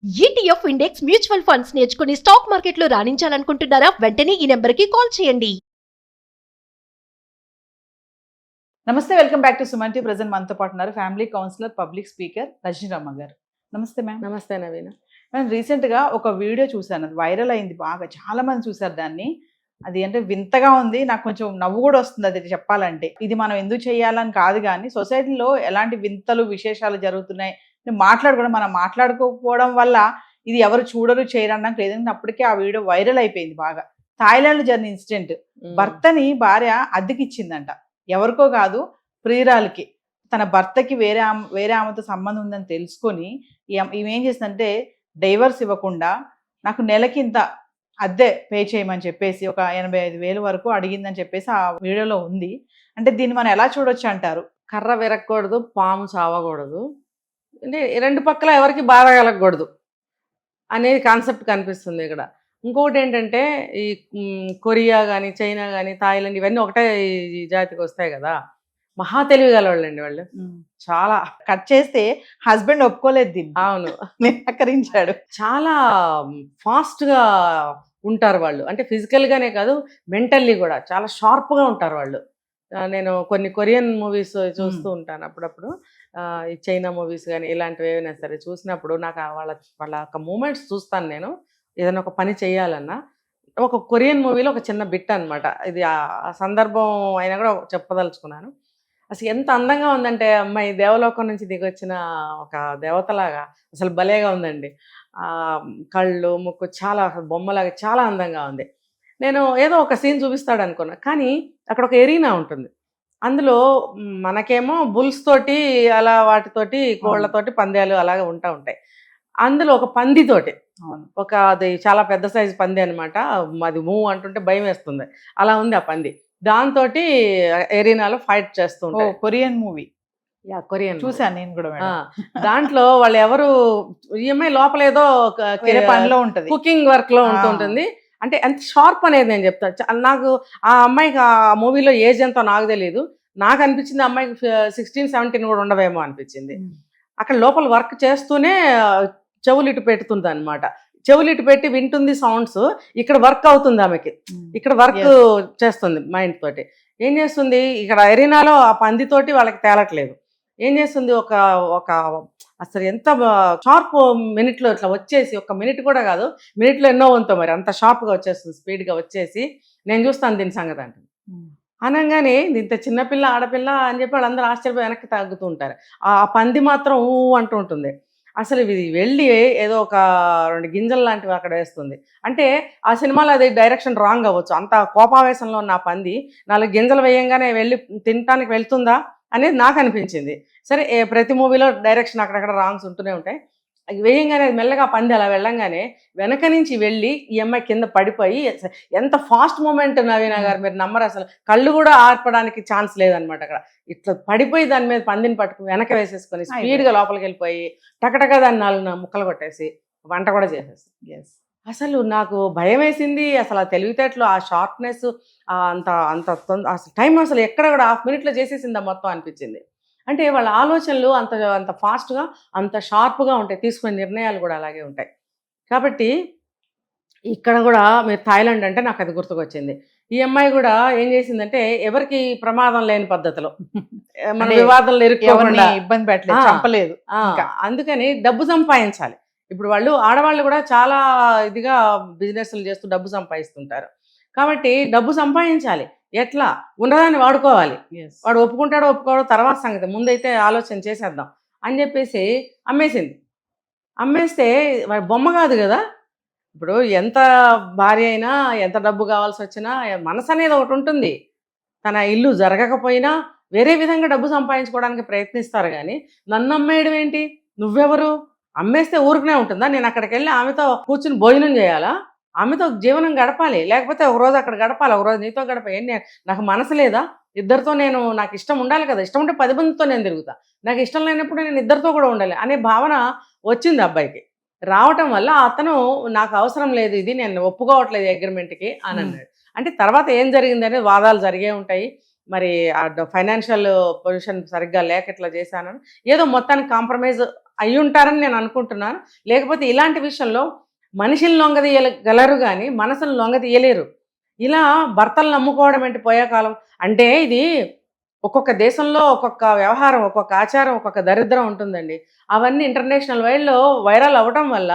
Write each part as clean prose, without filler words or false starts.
ETF index mutual funds నేర్చుకుని stock మార్కెట్లో రాణించాలనుకుంటున్నారా? వెంటనే ఈ నెంబర్కి కాల్ చేయండి. నమస్తే, welcome back to Suman T. Present మనతో పాటు ఉన్నారు family counsellor, public speaker Rajaniramma గారు. నమస్తే మ్యామ్. నమస్తే నవీన. నేను రీసెంట్గా ఒక వీడియో చూశాను, అది వైరల్ అయింది బాగా, చాలా మంది చూశారు దాన్ని. అది అంటే వింతగా ఉంది, నాకు కొంచెం నవ్వు కూడా వస్తుంది అది చెప్పాలంటే. ఇది మనం ఎందుకు చేయాలని కాదు, కానీ సొసైటీలో ఎలాంటి వింతలు విశేషాలు జరుగుతున్నాయి మనం మాట్లాడుకోకపోవడం వల్ల ఇది ఎవరు చూడరు చేయరు అనడానికి లేదంటే అప్పటికే ఆ వీడియో వైరల్ అయిపోయింది బాగా. థాయిలాండ్ జరిగిన ఇన్సిడెంట్, భర్తని భార్య అద్దెకిచ్చిందంట, ఎవరికో కాదు ప్రియురాలకి. తన భర్తకి వేరే ఆమెతో సంబంధం ఉందని తెలుసుకొని ఈమెం చేసిందంటే డైవర్స్ ఇవ్వకుండా నాకు నెలకి ఇంత అద్దె పే చేయమని చెప్పేసి ఒక 85,000 వరకు అడిగిందని చెప్పేసి ఆ వీడియోలో ఉంది. అంటే దీన్ని మనం ఎలా చూడొచ్చు అంటారు? కర్ర విరగకూడదు, పాము చావకూడదు, అంటే రెండు పక్కల ఎవరికి బాధ కలగకూడదు అనేది కాన్సెప్ట్ కనిపిస్తుంది ఇక్కడ. ఇంకొకటి ఏంటంటే ఈ కొరియా కానీ, చైనా కానీ, థాయిలాండ్ ఇవన్నీ ఒకటే ఈ జాతికి వస్తాయి కదా. మహా తెలివి గలవాళ్ళండి వాళ్ళు. చాలా కట్ చేస్తే హస్బెండ్ ఒప్పుకోలేదు దీన్ని. అవును, నిరాకరించాడు. చాలా ఫాస్ట్గా ఉంటారు వాళ్ళు. అంటే ఫిజికల్గానే కాదు, మెంటల్లీ కూడా చాలా షార్ప్గా ఉంటారు వాళ్ళు. నేను కొన్ని కొరియన్ మూవీస్ చూస్తూ ఉంటాను అప్పుడప్పుడు. ఈ చైనా మూవీస్ కానీ ఇలాంటివి ఏమైనా సరే చూసినప్పుడు నాకు వాళ్ళ ఒక మూమెంట్స్ చూస్తాను. నేను ఏదైనా ఒక పని చేయాలన్నా ఒక కొరియన్ మూవీలో ఒక చిన్న బిట్ అనమాట ఇది. ఆ సందర్భం అయినా కూడా చెప్పదలుచుకున్నాను. అసలు ఎంత అందంగా ఉందంటే అమ్మాయి దేవలోకం నుంచి దిగొచ్చిన ఒక దేవతలాగా అసలు భలేగా ఉందండి. కళ్ళు, ముక్కు చాలా బొమ్మలాగా చాలా అందంగా ఉంది. నేను ఏదో ఒక సీన్ చూపిస్తాడు అనుకున్నా, కానీ అక్కడ ఒక ఎరీనా ఉంటుంది. అందులో మనకేమో బుల్స్ తోటి అలా వాటితోటి కోళ్లతోటి పందాలు అలాగే ఉంటాయి. అందులో ఒక పందితోటి, ఒక అది చాలా పెద్ద సైజు పంది అనమాట, అది మూవ్ అంటుంటే భయం వేస్తుంది, అలా ఉంది ఆ పంది. దాంతో ఎరీనాలో ఫైట్ చేస్తూ ఉంటాయి. కొరియన్ మూవీ, కొరియన్ చూసాను నేను కూడా. దాంట్లో వాళ్ళు ఎవరు ఈఎంఐ లోపల ఏదో పనిలో ఉంటుంది, కుకింగ్ వర్క్ లో ఉంటుంది. అంటే ఎంత షార్ప్ అనేది నేను చెప్తాను. నాకు ఆ అమ్మాయికి ఆ మూవీలో ఏజ్ ఎంతో నాకు తెలియదు, నాకు అనిపించింది ఆ అమ్మాయికి 16-17 కూడా ఉండవేమో అనిపించింది. అక్కడ లోపల వర్క్ చేస్తూనే చెవులు ఇటు పెడుతుంది అనమాట. చెవులు ఇటు పెట్టి వింటుంది సౌండ్స్, ఇక్కడ వర్క్ అవుతుంది ఆమెకి, ఇక్కడ వర్క్ చేస్తుంది మైండ్ తోటి. ఏం చేస్తుంది ఇక్కడ ఎరీనాలో ఆ పందితోటి వాళ్ళకి తేలట్లేదు. ఏం చేస్తుంది ఒక అసలు ఎంత షార్ప్ మినిట్లో ఇట్లా వచ్చేసి, ఒక మినిట్ కూడా కాదు, మినిట్లో ఎన్నో వంతో మరి అంత షార్ప్గా వచ్చేస్తుంది, స్పీడ్గా వచ్చేసి నేను చూస్తాను దీని సంగతి అంటే అనగానే ఇంత చిన్నపిల్ల ఆడపిల్ల అని చెప్పి వాళ్ళందరూ ఆశ్చర్యపోయి వెనక్కి తగ్గుతూ ఉంటారు. ఆ పంది మాత్రం ఊ అంటూ ఉంటుంది. అసలు ఇది వెళ్ళి ఏదో ఒక 2 గింజలు లాంటివి అక్కడ వేస్తుంది. అంటే ఆ సినిమాలో అది డైరెక్షన్ రాంగ్ అవ్వచ్చు, అంత కోపావేశంలో ఉన్న ఆ పంది 4 గింజలు వేయంగానే వెళ్ళి తినటానికి వెళ్తుందా అనేది నాకు అనిపించింది. సరే, ప్రతి మూవీలో డైరెక్షన్ అక్కడక్కడ రాంగ్స్ ఉంటూనే ఉంటాయి. అది వేయంగానే అది మెల్లగా పంది అలా వెళ్ళంగానే వెనక నుంచి వెళ్ళి ఈ అమ్మాయి కింద పడిపోయి, ఎంత ఫాస్ట్ మూమెంట్ నవీన గారు, మీరు నమ్మరు అసలు. కళ్ళు కూడా ఆర్పడానికి ఛాన్స్ లేదనమాట. అక్కడ ఇట్లా పడిపోయి దాని మీద పందిని పట్టుకుని వెనక వేసేసుకొని స్పీడ్గా లోపలికి వెళ్ళిపోయి టకటగా దాన్ని 4 ముక్కలు కొట్టేసి వంట కూడా చేసేసి. అసలు నాకు భయం వేసింది. అసలు ఆ తెలివితేటలు, ఆ షార్ప్నెస్, అంత అంత అసలు టైం అసలు ఎక్కడ కూడా 1/2 మినిట్లో చేసేసిందా మొత్తం అనిపించింది. అంటే వాళ్ళ ఆలోచనలు అంత ఫాస్ట్గా, అంత షార్ప్గా ఉంటాయి, తీసుకునే నిర్ణయాలు కూడా అలాగే ఉంటాయి. కాబట్టి ఇక్కడ కూడా మీరు థాయిలాండ్ అంటే నాకు అది గుర్తుకొచ్చింది. ఈ అమ్మాయి కూడా ఏం చేసిందంటే ఎవరికి ప్రమాదం లేని పద్ధతిలో మన వివాదంలో ఇరుక్కోకుండా, ఇబ్బంది పెట్టలేదు, చంపలేదు. అందుకని డబ్బు సంపాదించాలి. ఇప్పుడు ఆడవాళ్ళు కూడా చాలా ఇదిగా బిజినెస్లు చేస్తూ డబ్బు సంపాదిస్తుంటారు. కాబట్టి డబ్బు సంపాదించాలి, ఎట్లా ఉన్నదాన్ని వాడుకోవాలి. వాడు ఒప్పుకుంటాడో ఒప్పుకోవడో తర్వాత సంగతి, ముందైతే ఆలోచన చేసేద్దాం అని చెప్పేసి అమ్మేస్తే వాడి బొమ్మ కాదు కదా. ఇప్పుడు ఎంత భార్య అయినా, ఎంత డబ్బు కావాల్సి వచ్చినా మనసు అనేది ఒకటి ఉంటుంది. తన ఇల్లు జరగకపోయినా వేరే విధంగా డబ్బు సంపాదించుకోవడానికి ప్రయత్నిస్తారు. కానీ నన్ను అమ్మేయడం ఏంటి, నువ్వెవరు, అమ్మేస్తే ఊరుకునే ఉంటుందా? నేను అక్కడికి వెళ్ళి ఆమెతో కూర్చుని భోజనం చేయాలా, ఆమెతో జీవనం గడపాలి, లేకపోతే ఒకరోజు అక్కడ గడపాలి, ఒకరోజు నీతో గడపాలి. నాకు మనసు లేదా? ఇద్దరితో నాకు ఇష్టం ఉండాలి కదా. ఇష్టం ఉంటే 10 మందితో నేను తిరుగుతా, నాకు ఇష్టం లేనప్పుడు నేను ఇద్దరితో కూడా ఉండాలి అనే భావన వచ్చింది అబ్బాయికి. రావటం వల్ల అతను నాకు అవసరం లేదు, ఇది నేను ఒప్పుకోవట్లేదు అగ్రిమెంట్కి అని అన్నాడు. అంటే తర్వాత ఏం జరిగింది అనేది వాదాలు జరిగే ఉంటాయి. మరి ఆ ఫైనాన్షియల్ పొజిషన్ సరిగ్గా లేక ఇట్లా చేశానని ఏదో మొత్తానికి కాంప్రమైజ్ అయి ఉంటారని నేను అనుకుంటున్నాను. లేకపోతే ఇలాంటి విషయంలో మనిషిని లొంగదీయగలరు కానీ మనసును లొంగదీయలేరు. ఇలా భర్తలు నమ్ముకోవడం ఏంటి పోయే కాలం అంటే ఇది ఒక్కొక్క దేశంలో ఒక్కొక్క వ్యవహారం, ఒక్కొక్క ఆచారం, ఒక్కొక్క దరిద్రం ఉంటుందండి. అవన్నీ ఇంటర్నేషనల్ వైడ్లో వైరల్ అవ్వడం వల్ల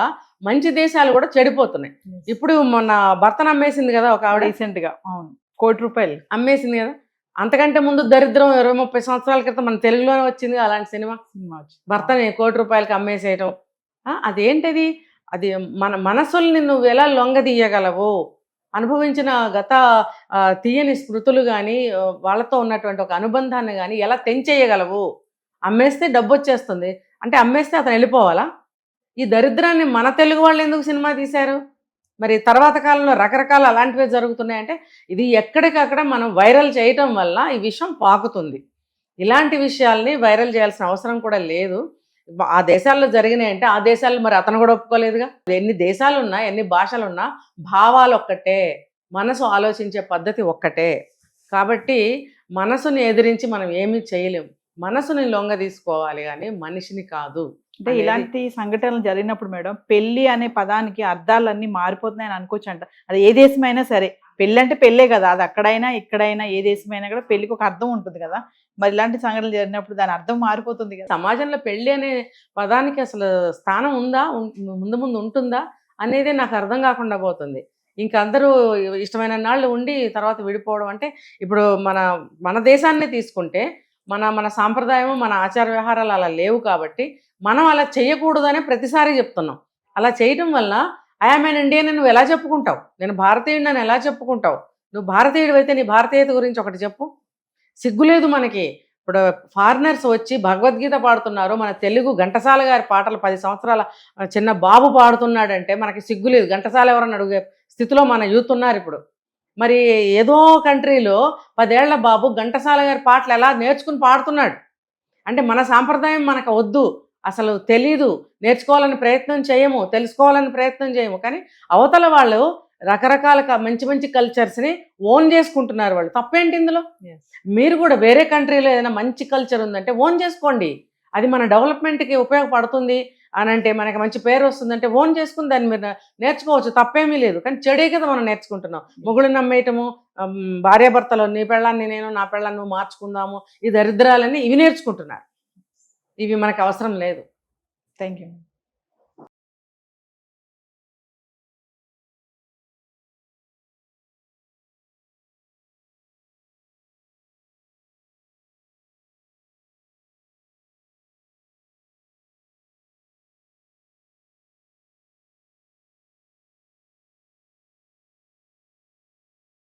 మంచి దేశాలు కూడా చెడిపోతున్నాయి. ఇప్పుడు మొన్న భర్తను అమ్మేసింది కదా ఒక ఆవిడ, రీసెంట్ గా అవును ₹1,00,00,000 అమ్మేసింది కదా. అంతకంటే ముందు దరిద్రం 20-30 సంవత్సరాల క్రితం మన తెలుగులోనే వచ్చింది అలాంటి సినిమా. భర్తని ₹1,00,00,000 అమ్మేసేయటం. అదేంటది? అది మన మనసుల్ని నువ్వు ఎలా లొంగదీయగలవు, అనుభవించిన గత తీయని స్మృతులు కానీ వాళ్ళతో ఉన్నటువంటి ఒక అనుబంధాన్ని కానీ ఎలా తెంచేయగలవు? అమ్మేస్తే డబ్బు వచ్చేస్తుంది అంటే అమ్మేస్తే అతను వెళ్ళిపోవాలా? ఈ దరిద్రాన్ని మన తెలుగు వాళ్ళు ఎందుకు సినిమా తీశారు? మరి తర్వాత కాలంలో రకరకాల అలాంటివే జరుగుతున్నాయంటే ఇది ఎక్కడికక్కడ మనం వైరల్ చేయటం వల్ల ఈ విషయం పాకుతుంది. ఇలాంటి విషయాల్ని వైరల్ చేయాల్సిన అవసరం కూడా లేదు. ఆ దేశాల్లో జరిగినాయి అంటే ఆ దేశాల్లో మరి అతను కూడా ఒప్పుకోలేదుగా. ఎన్ని దేశాలు ఉన్నా ఎన్ని భాషలు ఉన్నా భావాలు ఒక్కటే, మనసు ఆలోచించే పద్ధతి ఒక్కటే. కాబట్టి మనసుని ఎదిరించి మనం ఏమీ చేయలేం. మనసుని లొంగ తీసుకోవాలి కానీ మనిషిని కాదు. అంటే ఇలాంటి సంఘటనలు జరిగినప్పుడు మేడం పెళ్లి అనే పదానికి అర్థాలన్నీ మారిపోతున్నాయని అనుకోవచ్చు అంట. అది ఏ దేశమైనా సరే, పెళ్లి అంటే పెళ్ళే కదా, అది అక్కడైనా ఇక్కడైనా ఏ దేశమైనా కూడా పెళ్లికి ఒక అర్థం ఉంటుంది కదా. మరి ఇలాంటి సంఘటనలు జరిగినప్పుడు దాని అర్థం మారిపోతుంది కదా. సమాజంలో పెళ్లి అనే పదానికి అసలు స్థానం ఉందా, ముందు ముందు ఉంటుందా అనేది నాకు అర్థం కాకుండా పోతుంది. ఇంకా అందరూ ఇష్టమైన నాళ్ళు ఉండి తర్వాత విడిపోవడం అంటే ఇప్పుడు మన దేశాన్ని తీసుకుంటే మన సాంప్రదాయం, మన ఆచార వ్యవహారాలు అలా లేవు కాబట్టి మనం అలా చేయకూడదనే ప్రతిసారి చెప్తున్నాం. అలా చేయటం వల్ల ఐఎమ్ ఎన్ ఇండియన్ నువ్వు ఎలా చెప్పుకుంటావు? నేను భారతీయుడిని ఎలా చెప్పుకుంటావు? నువ్వు భారతీయుడు అయితే నీ భారతీయత గురించి ఒకటి చెప్పు. సిగ్గులేదు మనకి. ఇప్పుడు ఫారినర్స్ వచ్చి భగవద్గీత పాడుతున్నారు, మన తెలుగు ఘంటసాల గారి పాటలు 10 సంవత్సరాల చిన్న బాబు పాడుతున్నాడంటే మనకి సిగ్గులేదు. ఘంటసాల ఎవరని అడిగే స్థితిలో మన యూత్ ఉన్నారు ఇప్పుడు. మరి ఏదో కంట్రీలో 10 ఏళ్ల బాబు ఘంటసాల గారి పాటలు ఎలా నేర్చుకుని పాడుతున్నాడు అంటే మన సాంప్రదాయం మనకు వద్దు, అసలు తెలీదు, నేర్చుకోవాలని ప్రయత్నం చేయము, తెలుసుకోవాలని ప్రయత్నం చేయము. కానీ అవతల వాళ్ళు రకరకాల మంచి మంచి కల్చర్స్ని ఓన్ చేసుకుంటున్నారు. వాళ్ళు తప్పేంటి ఇందులో? మీరు కూడా వేరే కంట్రీలో ఏదైనా మంచి కల్చర్ ఉందంటే ఓన్ చేసుకోండి, అది మన డెవలప్మెంట్కి ఉపయోగపడుతుంది అని అంటే మనకి మంచి పేరు వస్తుందంటే ఓన్ చేసుకుని దాన్ని మీరు నేర్చుకోవచ్చు, తప్పేమీ లేదు. కానీ చెడే కదా మనం నేర్చుకుంటున్నాం. మొగుడు నమ్మేయటము, భార్యాభర్తలు నీ పెళ్ళాన్ని నేను, నా పెళ్ళాన్ని నువ్వు మార్చుకుందాము, ఈ దరిద్రాలన్నీ ఇవి నేర్చుకుంటున్నారు. ఇవి మనకు అవసరం లేదు. Thank you.